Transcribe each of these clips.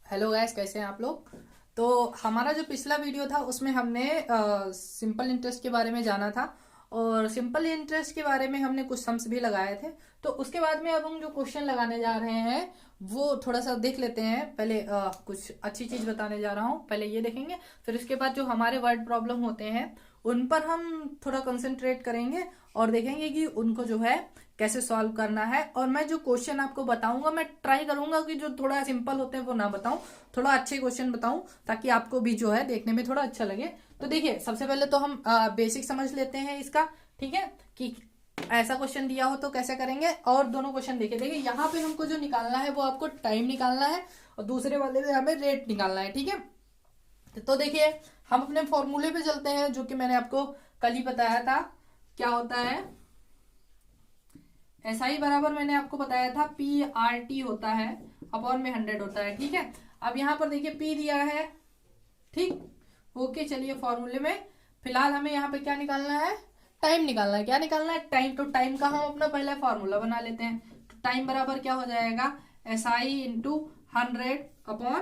Hello guys, कैसे हैं आप लोग। तो हमारा जो पिछला वीडियो था उसमें हमने सिंपल इंटरेस्ट के बारे में जाना था और सिंपल इंटरेस्ट के बारे में हमने कुछ सम्स भी लगाए थे। तो उसके बाद में अब हम जो क्वेश्चन लगाने जा रहे हैं वो थोड़ा सा देख लेते हैं। पहले कुछ अच्छी चीज बताने जा रहा हूँ, पहले ये देखेंगे। फिर उसके बाद जो हमारे वर्ड प्रॉब्लम होते हैं उन पर हम थोड़ा कंसंट्रेट करेंगे और देखेंगे कि उनको जो है कैसे सॉल्व करना है। और मैं जो क्वेश्चन आपको बताऊंगा मैं ट्राई करूंगा कि जो थोड़ा सिंपल होते हैं वो ना बताऊं, थोड़ा अच्छे क्वेश्चन बताऊं ताकि आपको भी जो है देखने में थोड़ा अच्छा लगे। तो देखिए, सबसे पहले तो हम बेसिक समझ लेते हैं इसका। ठीक है कि ऐसा क्वेश्चन दिया हो तो कैसे करेंगे। और दोनों क्वेश्चन देखिए देखिए यहाँ पे हमको जो निकालना है वो आपको टाइम निकालना है और दूसरे वाले में हमें रेट निकालना है। ठीक है, तो देखिए हम अपने फॉर्मूले पे चलते हैं जो कि मैंने आपको कल ही बताया था। क्या होता है, ऐसा ही बराबर मैंने आपको बताया था पी आर टी होता है अपॉन में 100 होता है। ठीक है, अब यहाँ पर देखिए पी दिया है। ठीक, ओके, चलिए फॉर्मूले में फिलहाल हमें यहाँ पे क्या निकालना है, टाइम निकालना है। क्या निकालना है, टाइम। तो टाइम का हम अपना पहला फॉर्मूला बना लेते हैं। तो टाइम बराबर क्या हो जाएगा, S I into 100 upon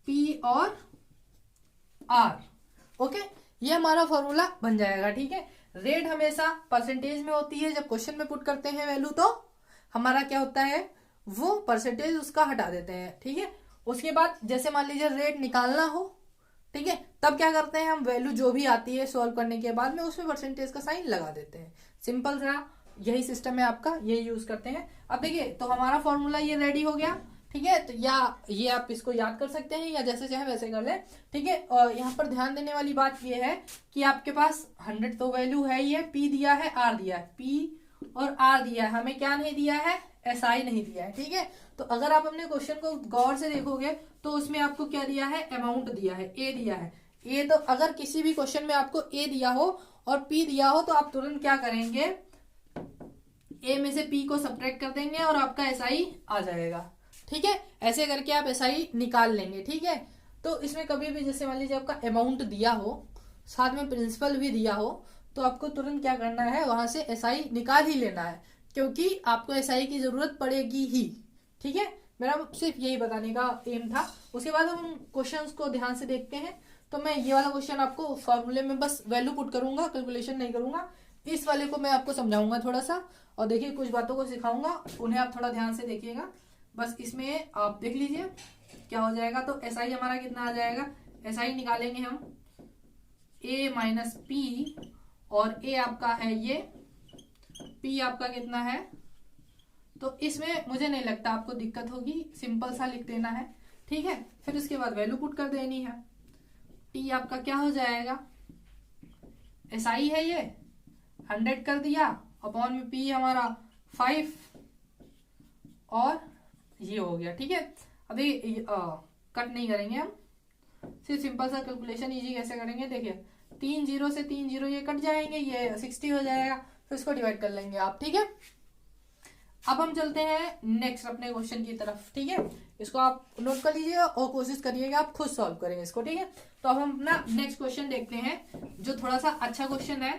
P और आर। ओके, ये हमारा फॉर्मूला बन जाएगा। ठीक है, रेट हमेशा परसेंटेज में होती है। जब क्वेश्चन में पुट करते हैं वैल्यू तो हमारा क्या होता है, वो परसेंटेज उसका हटा देते हैं। ठीक है, उसके बाद जैसे मान लीजिए रेट निकालना हो, ठीक है, तब क्या करते हैं हम, वैल्यू जो भी आती है सॉल्व करने के बाद में उसमें परसेंटेज का साइन लगा देते हैं। सिंपल सा यही सिस्टम है आपका, यही यूज करते हैं। अब देखिए, तो हमारा फॉर्मूला ये रेडी हो गया। ठीक है, तो या ये आप इसको याद कर सकते हैं या जैसे चाहे वैसे कर ले। ठीक है, और यहाँ पर ध्यान देने वाली बात ये है कि आपके पास 100 तो वैल्यू है ही है, पी दिया है, आर दिया है, पी और आर दिया है, हमें क्या नहीं दिया है, एस आई नहीं दिया है। ठीक है, तो अगर आप अपने क्वेश्चन को गौर से देखोगे तो उसमें आपको क्या दिया है, अमाउंट दिया है, ए दिया है। ए तो अगर किसी भी क्वेश्चन में आपको ए दिया हो और पी दिया हो तो आप तुरंत क्या करेंगे, ए में से पी को सब्ट्रैक्ट कर देंगे और आपका एस आई आ जाएगा। ठीक है, ऐसे करके आप एस आई निकाल लेंगे। ठीक है, तो इसमें कभी भी जैसे मान लीजिए आपका अमाउंट दिया हो साथ में प्रिंसिपल भी दिया हो तो आपको तुरंत क्या करना है, वहां से एस आई निकाल ही लेना है क्योंकि आपको एस आई की जरूरत पड़ेगी ही। ठीक है, मेरा सिर्फ यही बताने का एम था। उसके बाद हम क्वेश्चंस को ध्यान से देखते हैं। तो मैं ये वाला क्वेश्चन आपको फॉर्मूले में बस वैल्यू पुट करूंगा, कैलकुलेशन नहीं करूंगा। इस वाले को मैं आपको समझाऊंगा थोड़ा सा और देखिए कुछ बातों को सिखाऊंगा, उन्हें आप थोड़ा ध्यान से देखिएगा। बस इसमें आप देख लीजिए क्या हो जाएगा। तो एस आई हमारा कितना आ जाएगा, एस आई निकालेंगे हम ए माइनस पी और ए आपका है ये, पी आपका कितना है। तो इसमें मुझे नहीं लगता आपको दिक्कत होगी, सिंपल सा लिख देना है। ठीक है, फिर उसके बाद वैल्यू पुट कर देनी है। टी आपका क्या हो जाएगा, एस आई है ये 100 कर दिया अपॉन में पी हमारा 5 और ये हो गया। ठीक है, अभी कट नहीं करेंगे हम, सिर्फ सिंपल सा कैलकुलेशन इजी कैसे करेंगे। देखिए 3 जीरो से 3 जीरो ये कट जाएंगे, ये 60 हो जाएगा, फिर इसको डिवाइड कर लेंगे आप। ठीक है, अब हम चलते हैं नेक्स्ट अपने क्वेश्चन की तरफ। ठीक है, इसको आप नोट कर लीजिएगा और कोशिश करिएगा आप खुद सॉल्व करेंगे इसको। ठीक है, तो अब हम अपना नेक्स्ट क्वेश्चन देखते हैं जो थोड़ा सा अच्छा क्वेश्चन है।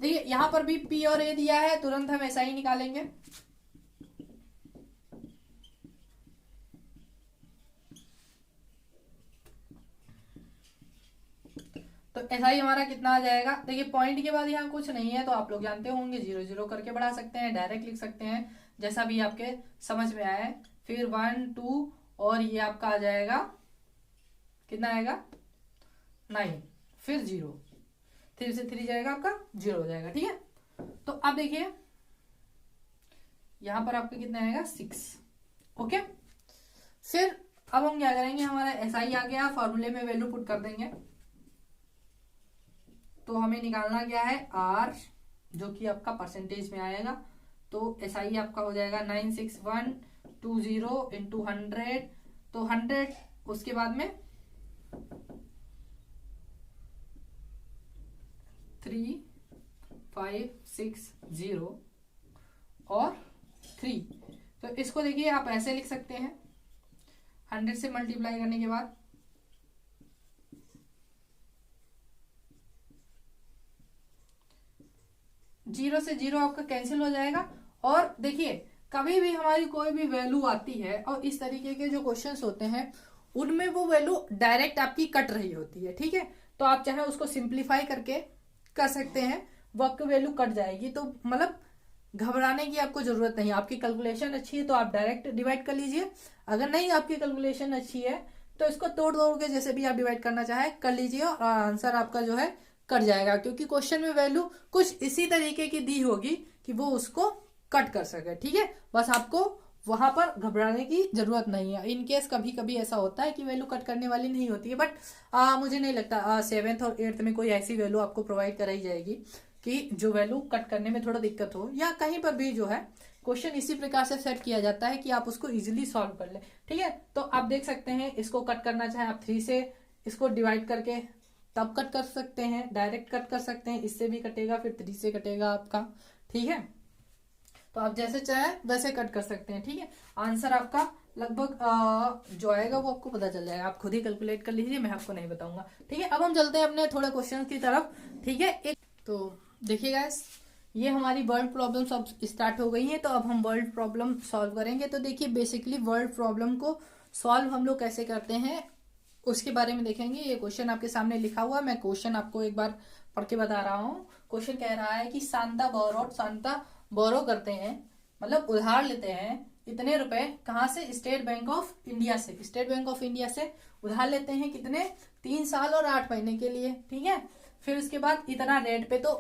देखिए यहाँ पर भी पी और ए दिया है, तुरंत हम ऐसा ही निकालेंगे। तो ऐसा ही हमारा कितना आ जाएगा, देखिए पॉइंट के बाद यहाँ कुछ नहीं है तो आप लोग जानते होंगे, जीरो जीरो करके बढ़ा सकते हैं, डायरेक्ट लिख सकते हैं, जैसा भी आपके समझ में आए। फिर 1 2 और ये आपका आ जाएगा, कितना आएगा 9, फिर 0, 3 से 3 जाएगा आपका 0 हो जाएगा। ठीक है, तो अब देखिए यहां पर आपका कितना आएगा 6। ओके, फिर अब हम क्या करेंगे, हमारा एस आई आ गया, फॉर्मूले में वैल्यू पुट कर देंगे। तो हमें निकालना क्या है, आर, जो कि आपका परसेंटेज में आएगा। तो एस आई आपका हो जाएगा 96120 इंटू 100। तो 100 उसके बाद में 3560 और 3। तो इसको देखिए आप ऐसे लिख सकते हैं, 100 से मल्टीप्लाई करने के बाद 0 से 0 आपका कैंसिल हो जाएगा। और देखिए कभी भी हमारी कोई भी वैल्यू आती है और इस तरीके के जो क्वेश्चंस होते हैं उनमें वो वैल्यू डायरेक्ट आपकी कट रही होती है, ठीक है। तो आप चाहे उसको सिंप्लीफाई करके कर सकते हैं, वो आपकी वैल्यू कट जाएगी। तो मतलब घबराने की आपको जरूरत नहीं। आपकी कैलकुलेशन अच्छी है तो आप डायरेक्ट डिवाइड कर लीजिए, अगर नहीं आपकी कैलकुलेशन अच्छी है तो इसको तोड़ तोड़ के जैसे भी आप डिवाइड करना चाहे कर लीजिए और आंसर आपका जो है कट जाएगा, क्योंकि क्वेश्चन में वैल्यू कुछ इसी तरीके की दी होगी कि वो उसको कट कर सके, ठीक है। बस आपको वहां पर घबराने की जरूरत नहीं है। इन केस कभी कभी ऐसा होता है कि वैल्यू कट करने वाली नहीं होती है, बट मुझे नहीं लगता 7th और 8th में कोई ऐसी वैल्यू आपको प्रोवाइड कराई जाएगी कि जो वैल्यू कट करने में थोड़ा दिक्कत हो, या कहीं पर भी जो है क्वेश्चन इसी प्रकार से सेट किया जाता है कि आप उसको इजीली सॉल्व कर ले, ठीक है। तो आप देख सकते हैं, इसको कट करना चाहे आप 3 से इसको डिवाइड करके तब कट कर सकते हैं, डायरेक्ट कट कर सकते हैं, इससे भी कटेगा, फिर 3 से कटेगा आपका, ठीक है। तो आप जैसे चाहे वैसे कट कर सकते हैं, ठीक है। आंसर आपका लगभग जो आएगा वो आपको पता चल जाएगा, आप खुद ही कैलकुलेट कर लीजिए, मैं आपको नहीं बताऊंगा, ठीक है। अब हम चलते हैं अपने थोड़े क्वेश्चन की तरफ, ठीक है। एक तो देखिए गाइस, ये हमारी वर्ल्ड प्रॉब्लम सब स्टार्ट हो गई है, तो अब हम वर्ल्ड प्रॉब्लम सॉल्व करेंगे। तो देखिए बेसिकली वर्ल्ड प्रॉब्लम को सॉल्व हम लोग कैसे करते हैं उसके बारे में देखेंगे। ये क्वेश्चन आपके सामने लिखा हुआ है, मैं क्वेश्चन आपको एक बार पढ़ के बता रहा हूँ। क्वेश्चन कह रहा है कि शांता बोरो करते हैं, मतलब उधार लेते हैं इतने रुपए कहाँ से, स्टेट बैंक ऑफ इंडिया से। स्टेट बैंक ऑफ इंडिया से उधार लेते हैं कितने, 3 साल और 8 महीने के लिए, ठीक है। फिर उसके बाद इतना रेट पे। तो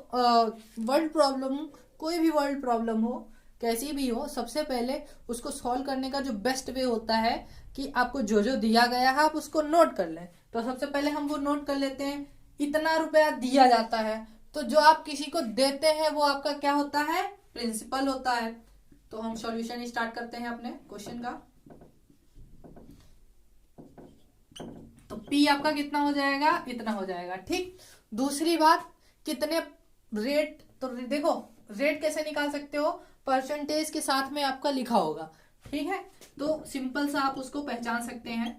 वर्ल्ड प्रॉब्लम, कोई भी वर्ल्ड प्रॉब्लम हो कैसी भी हो, सबसे पहले उसको सॉल्व करने का जो बेस्ट वे होता है कि आपको जो जो दिया गया है आप उसको नोट कर लें। तो सबसे पहले हम वो नोट कर लेते हैं, इतना रुपया दिया जाता है, तो जो आप किसी को देते हैं वो आपका क्या होता है, प्रिंसिपल होता है। तो हम सॉल्यूशन स्टार्ट करते हैं अपने क्वेश्चन का। तो P आपका कितना हो जाएगा, इतना हो जाएगा, ठीक। दूसरी बात, कितने रेट, तो देखो रेट कैसे निकाल सकते हो, परसेंटेज के साथ में आपका लिखा होगा, ठीक है। तो सिंपल सा आप उसको पहचान सकते हैं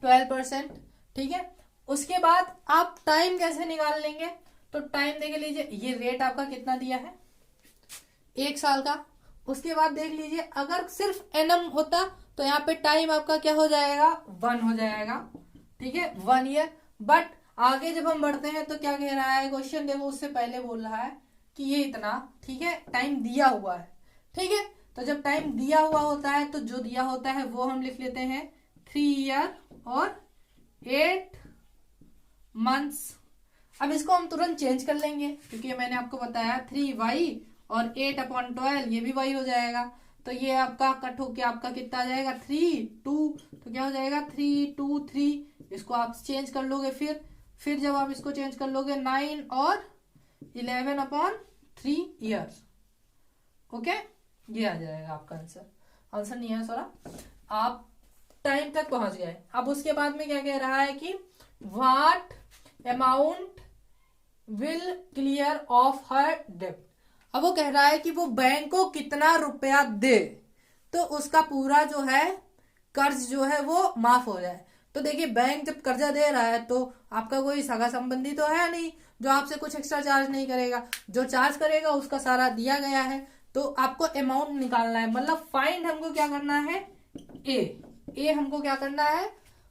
12%, ठीक है। उसके बाद आप टाइम कैसे निकाल लेंगे, तो टाइम देख लीजिए, ये रेट आपका कितना दिया है, 1 साल का। उसके बाद देख लीजिए अगर सिर्फ एनम होता तो यहाँ पे टाइम आपका क्या हो जाएगा, 1 हो जाएगा, ठीक है, 1 ईयर। बट आगे जब हम बढ़ते हैं तो क्या कह रहा है क्वेश्चन, देखो उससे पहले बोल रहा है कि ये इतना, ठीक है, टाइम दिया हुआ है, ठीक है। तो जब टाइम दिया हुआ होता है तो जो दिया होता है वो हम लिख लेते हैं 3 ईयर और 8 मंथ्स। अब इसको हम तुरंत चेंज कर लेंगे, क्योंकि मैंने आपको बताया 3y और 8/12 ये भी y हो जाएगा। तो ये आपका कट होके आपका कितना आ जाएगा, 3 2, तो क्या हो जाएगा 3 2 3। इसको आप चेंज कर लोगे, फिर जब आप इसको चेंज कर लोगे 9 और 11/3 ईयर्स, ओके, ये आ जाएगा आपका आंसर। आंसर नहीं है सॉरा, आप टाइम तक पहुंच गए। अब उसके बाद में क्या कह रहा है कि what amount will clear of her डेब्ट। अब वो कह रहा है कि वो बैंक को कितना रुपया दे तो उसका पूरा जो है कर्ज जो है वो माफ हो जाए। तो देखिए बैंक जब कर्जा दे रहा है तो आपका कोई सगा संबंधी तो है नहीं जो आपसे कुछ एक्स्ट्रा चार्ज नहीं करेगा, जो चार्ज करेगा उसका सारा दिया गया है। तो आपको अमाउंट निकालना है, मतलब फाइंड हमको क्या करना है, ए हमको क्या करना है,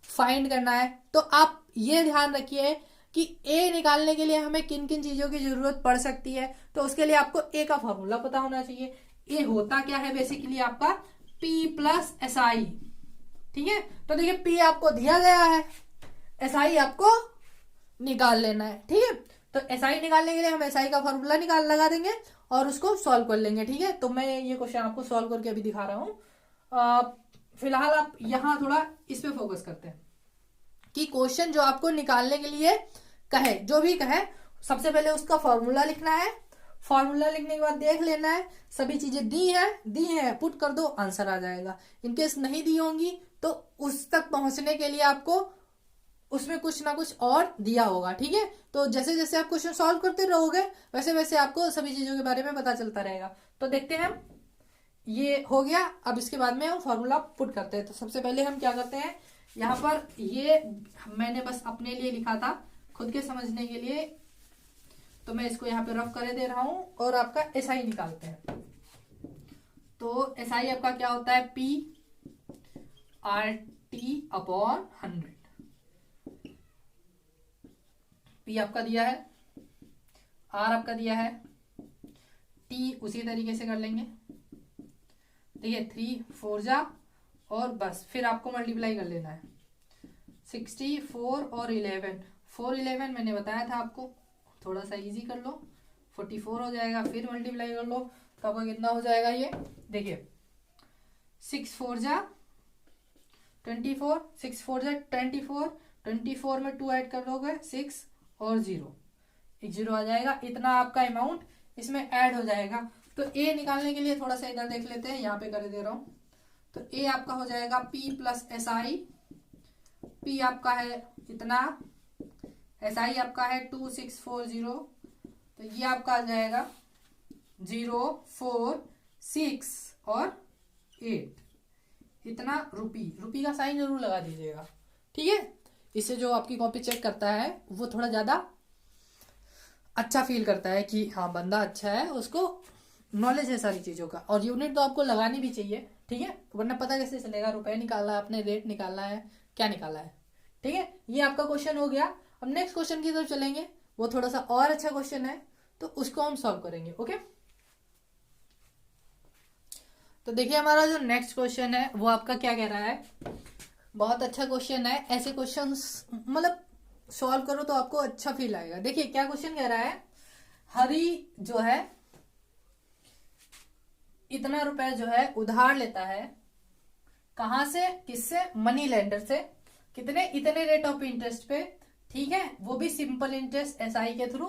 फाइंड करना है। तो आप ये ध्यान रखिए कि ए निकालने के लिए हमें किन किन चीजों की जरूरत पड़ सकती है। तो उसके लिए आपको ए का फॉर्मूला पता होना चाहिए। ए होता क्या है, बेसिकली आपका P + SI, ठीक है। तो देखिए P आपको दिया गया है, SI आपको निकाल लेना है, ठीक है। तो SI निकालने के लिए हम SI का फॉर्मूला लगा देंगे और उसको सॉल्व कर लेंगे, ठीक है। तो मैं ये क्वेश्चन आपको सॉल्व करके अभी दिखा रहा हूं। फिलहाल आप यहाँ थोड़ा इस पे फोकस करते हैं कि क्वेश्चन जो आपको निकालने के लिए कहे, जो भी कहे, सबसे पहले उसका फॉर्मूला लिखना है। फॉर्मूला लिखने के बाद देख लेना है सभी चीजें दी है, पुट कर दो, आंसर आ जाएगा। इनकेस नहीं दी होंगी तो उस तक पहुंचने के लिए आपको उसमें कुछ ना कुछ और दिया होगा, ठीक है। तो जैसे जैसे आप क्वेश्चन सॉल्व करते रहोगे वैसे वैसे आपको सभी चीजों के बारे में पता चलता रहेगा। तो देखते हैं, ये हो गया। अब इसके बाद में हम फॉर्मूला पुट करते हैं। तो सबसे पहले हम क्या करते हैं, यहाँ पर ये मैंने बस अपने लिए लिखा था खुद के समझने के लिए, तो मैं इसको यहाँ पे रफ करे दे रहा हूं और आपका SI निकालते हैं। तो SI आपका क्या होता है, P RT अपॉन 100। P आपका दिया है, R आपका दिया है, T उसी तरीके से कर लेंगे। देखिए 3 4 जा और बस फिर आपको मल्टीप्लाई कर लेना है। 64 और 11, 4 11 मैंने बताया था आपको, थोड़ा सा इजी कर लो। 44 हो जाएगा, फिर मल्टीप्लाई कर लो तो आपका कितना हो जाएगा ये, देखिए 6 4 जा 24, 6 4 जा 24, 24 में 2 ऐड कर लोगे 6 और 0, एक 0 आ जाएगा। इतना आपका अमाउंट इसमें ऐड हो जाएगा। तो ए निकालने के लिए थोड़ा सा इधर देख लेते हैं, यहाँ पे कर दे रहा हूँ। तो ए आपका हो जाएगा P प्लस SI। P आपका है इतना, SI आपका है 2640, तो ये आपका आ जाएगा 0 4 6 और 8, इतना रुपी का साइन जरूर लगा दीजिएगा, ठीक है। इससे जो आपकी कॉपी चेक करता है वो थोड़ा ज्यादा अच्छा फील करता है कि हाँ बंदा अच्छा है, उसको नॉलेज है सारी चीजों का। और यूनिट तो आपको लगानी भी चाहिए, ठीक है, वरना पता कैसे चलेगा रुपए निकालना है आपने, रेट निकालना है, क्या निकाला है, ठीक है। ये आपका क्वेश्चन हो गया। अब नेक्स्ट क्वेश्चन की तरफ चलेंगे, वो थोड़ा सा और अच्छा क्वेश्चन है, तो उसको हम सॉल्व करेंगे। ओके, तो देखिए हमारा जो नेक्स्ट क्वेश्चन है वो आपका क्या कह रहा है, बहुत अच्छा क्वेश्चन है। ऐसे क्वेश्चंस मतलब सॉल्व करो तो आपको अच्छा फील आएगा। देखिए क्या क्वेश्चन कह रहा है, हरी जो है इतना रुपए जो है उधार लेता है, कहां से, किससे, मनी लेंडर से, कितने, इतने रेट ऑफ इंटरेस्ट पे, ठीक है, वो भी सिंपल इंटरेस्ट SI के थ्रू,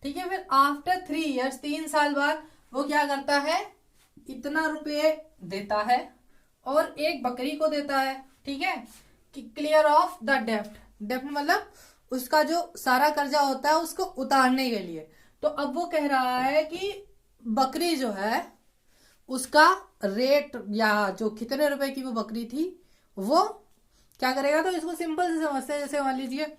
ठीक है। फिर आफ्टर 3 इयर्स, 3 साल बाद वो क्या करता है, इतना रुपये देता है और एक बकरी को देता है, ठीक है, कि क्लियर ऑफ द डेप्ट। डेप्ट मतलब उसका जो सारा कर्जा होता है उसको उतारने के लिए। तो अब वो कह रहा है कि बकरी जो है उसका रेट या जो कितने रुपए की वो बकरी थी वो क्या करेगा। तो इसको सिंपल से समझते हैं, जैसे मान लीजिए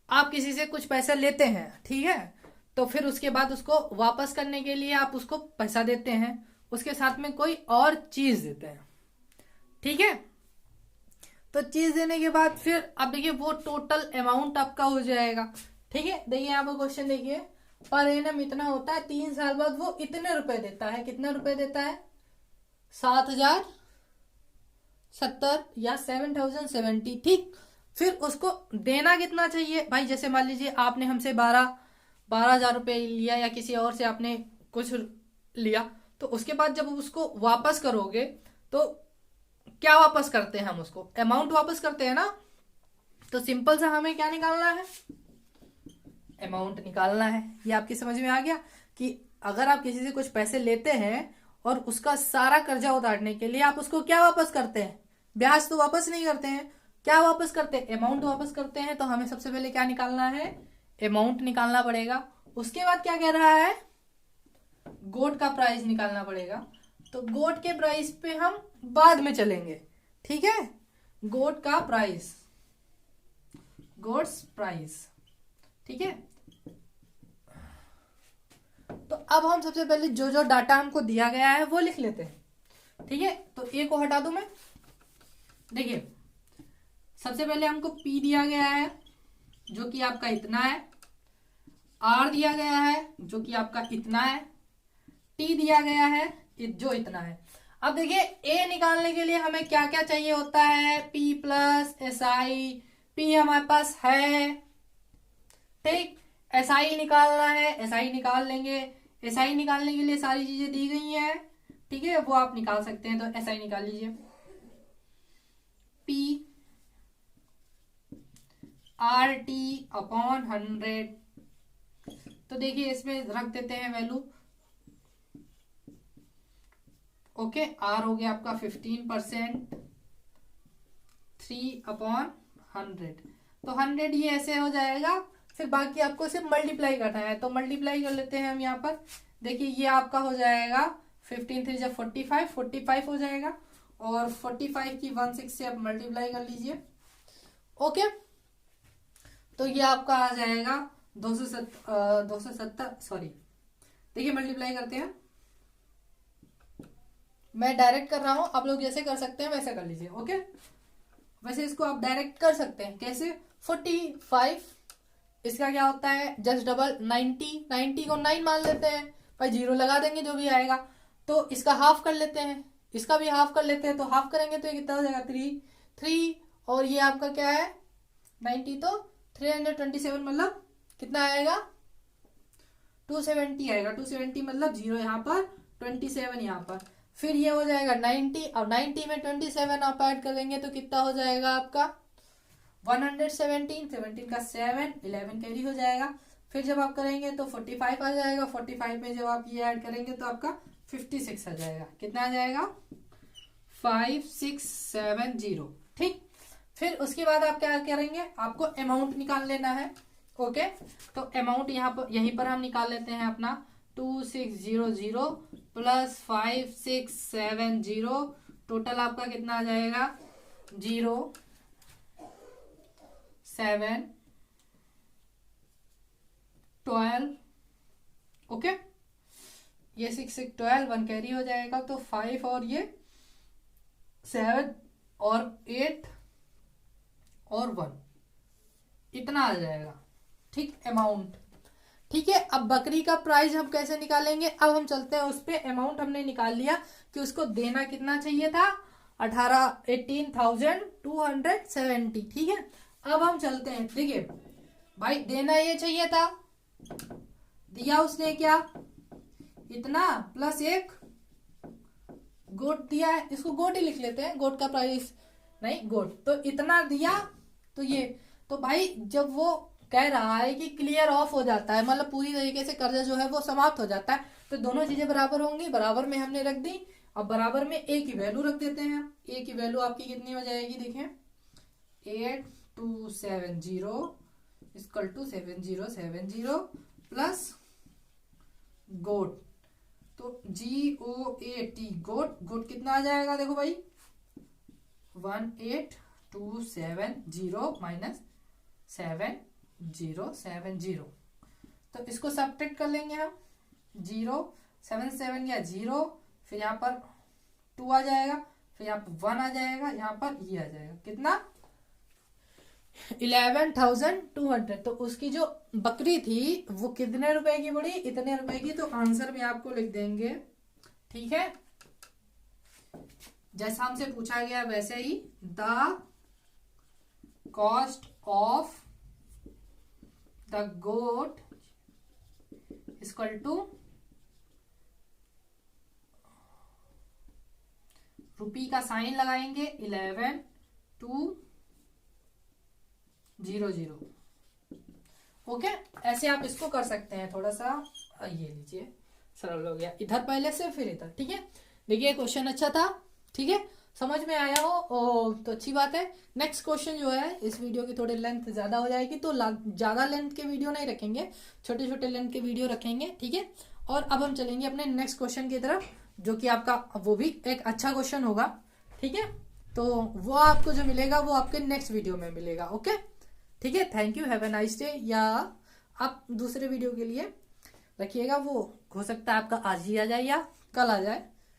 आप किसी से कुछ पैसे लेते हैं, ठीक है, तो फिर उसके बाद उसको वापस करने के लिए आप उसको पैसा देते हैं, उसके साथ में कोई और चीज देते हैं, ठीक है। तो चीज देने के बाद फिर आप देखिए वो टोटल अमाउंट आपका हो जाएगा, ठीक है। देखिए यहाँ पर क्वेश्चन देखिए, पर एनम इतना होता है, 3 साल बाद वो इतने रुपए देता है, कितना रुपए देता है, 7070 या 7070, ठीक। फिर उसको देना कितना चाहिए भाई, जैसे मान लीजिए आपने हमसे 12,000 रुपये लिया या किसी और से आपने कुछ लिया, तो उसके बाद जब उसको वापस करोगे तो क्या वापस करते हैं हम, उसको अमाउंट वापस करते हैं ना। तो सिंपल सा हमें क्या निकालना है, अमाउंट निकालना है। ये आपकी समझ में आ गया कि अगर आप किसी से कुछ पैसे लेते हैं और उसका सारा कर्जा उतारने के लिए आप उसको क्या वापस करते हैं, ब्याज तो वापस नहीं करते हैं, क्या वापस करते हैं, अमाउंट वापस करते हैं। तो हमें सबसे पहले क्या निकालना है, अमाउंट निकालना पड़ेगा। उसके बाद क्या कह रहा है, गोट का प्राइस निकालना पड़ेगा। तो गोट के प्राइस पे हम बाद में चलेंगे, ठीक है, गोट का प्राइस, गोट्स प्राइस, ठीक है। तो अब हम सबसे पहले जो जो डाटा हमको दिया गया है वो लिख लेते हैं, ठीक है। तो ए को हटा दूं मैं, देखिए सबसे पहले हमको P दिया गया है जो कि आपका इतना है, R दिया गया है जो कि आपका इतना है, T दिया गया है जो इतना है। अब देखिए A निकालने के लिए हमें क्या क्या चाहिए होता है, P प्लस SI, P हमारे पास है, ठीक। SI निकालना है, SI निकाल लेंगे। SI निकालने के लिए सारी चीजें दी गई हैं, ठीक है, वो आप निकाल सकते हैं। तो SI निकाल लीजिए, P RT अपॉन 100। तो देखिए इसमें रख देते हैं वैल्यू, ओके। R हो गया आपका 15%, 3 अपॉन 100। तो 100 ये ऐसे हो जाएगा। फिर बाकी आपको सिर्फ मल्टीप्लाई करना है, तो मल्टीप्लाई कर लेते हैं हम यहाँ पर। देखिए ये आपका हो जाएगा 15 3 जब 45 हो जाएगा, और 45 की 16 से आप मल्टीप्लाई कर लीजिए, ओके। तो ये आपका आ जाएगा 270, सॉरी, देखिए मल्टीप्लाई करते हैं, मैं डायरेक्ट कर रहा हूं, आप लोग जैसे कर सकते हैं वैसे कर लीजिए। ओके, वैसे इसको आप डायरेक्ट कर सकते हैं। कैसे? 45 इसका क्या होता है, जस्ट डबल 90, 90 को 9 मान लेते हैं भाई, 0 लगा देंगे जो भी आएगा। तो इसका हाफ कर लेते हैं, इसका भी हाफ कर लेते हैं। तो हाफ करेंगे तो ये कितना हो जाएगा, 3 और ये आपका क्या है 90, तो 327 मतलब कितना आएगा, 270 आएगा। 270 मतलब 0 यहाँ पर, 27 यहाँ पर। फिर ये हो जाएगा 90, और 90 में 27 आप ऐड करेंगे तो कितना हो जाएगा आपका 117, 17 का 7, 11 कैरी हो जाएगा। फिर जब आप करेंगे तो 45 आ जाएगा। 45 में जब आप ये ऐड करेंगे तो आपका 56 आ जाएगा। कितना आ जाएगा, 5670। ठीक, फिर उसके बाद आप क्या करेंगे, आपको अमाउंट निकाल लेना है। ओके, तो अमाउंट यहाँ पर, यहीं पर हम निकाल लेते हैं अपना 2600 प्लस 5670, टोटल आपका कितना आ जाएगा 0 7 12। ओके, ये 6 6 12, 1 कैरी हो जाएगा। तो 5 और ये 7 और 8 और 1, इतना आ जाएगा। ठीक, अमाउंट। ठीक है, अब बकरी का प्राइस हम कैसे निकालेंगे, अब हम चलते हैं उस पे। अमाउंट हमने निकाल लिया कि उसको देना कितना चाहिए था, 18,270। ठीक है, अब हम चलते हैं। देखिए भाई, देना ये चाहिए था, दिया उसने क्या, इतना प्लस एक गोट दिया है, इसको गोट ही लिख लेते हैं, गोट का प्राइस नहीं गोट, तो इतना दिया। तो ये तो भाई जब वो कह रहा है कि क्लियर ऑफ हो जाता है, मतलब पूरी तरीके से कर्जा जो है वो समाप्त हो जाता है, तो दोनों चीजें बराबर होंगी, बराबर में हमने रख दी। अब बराबर में ए की वैल्यू रख देते हैं। ए की वैल्यू आपकी कितनी हो जाएगी, देखें 8270 इक्वल टू 7070 प्लस गोट, तो GOAT गोट, गोट कितना आ जाएगा, देखो भाई 18270 माइनस 7070, तो इसको सब्ट्रैक्ट कर लेंगे हम। 0 7 7 या 0, फिर यहाँ पर 2 आ जाएगा, फिर यहाँ पर 1 आ जाएगा, यहाँ पर ये आ जाएगा कितना 11,200। तो उसकी जो बकरी थी वो कितने रुपए की पड़ी, इतने रुपए की। तो आंसर में आपको लिख देंगे। ठीक है, जैसा हमसे पूछा गया वैसे ही, the cost of the goat equal to rupee का साइन लगाएंगे 11,200। ओके, ऐसे आप इसको कर सकते हैं। थोड़ा सा ये लीजिए, सरल हो गया, इधर पहले से फिर इधर। ठीक है, देखिए क्वेश्चन अच्छा था। ठीक है, समझ में आया हो तो अच्छी बात है। नेक्स्ट क्वेश्चन जो है, इस वीडियो की थोड़ी लेंथ ज्यादा हो जाएगी, तो ज्यादा लेंथ के वीडियो नहीं रखेंगे, छोटे छोटे लेंथ के वीडियो रखेंगे। ठीक है, और अब हम चलेंगे अपने नेक्स्ट क्वेश्चन की तरफ, जो कि आपका वो भी एक अच्छा क्वेश्चन होगा। ठीक है, तो वो आपको जो मिलेगा वो आपके नेक्स्ट वीडियो में मिलेगा। ओके, ठीक है, thank you, have a nice day. या आप दूसरे वीडियो के लिए रखिएगा, वो हो सकता है आपका आज ही आ जाए या कल आ जाए।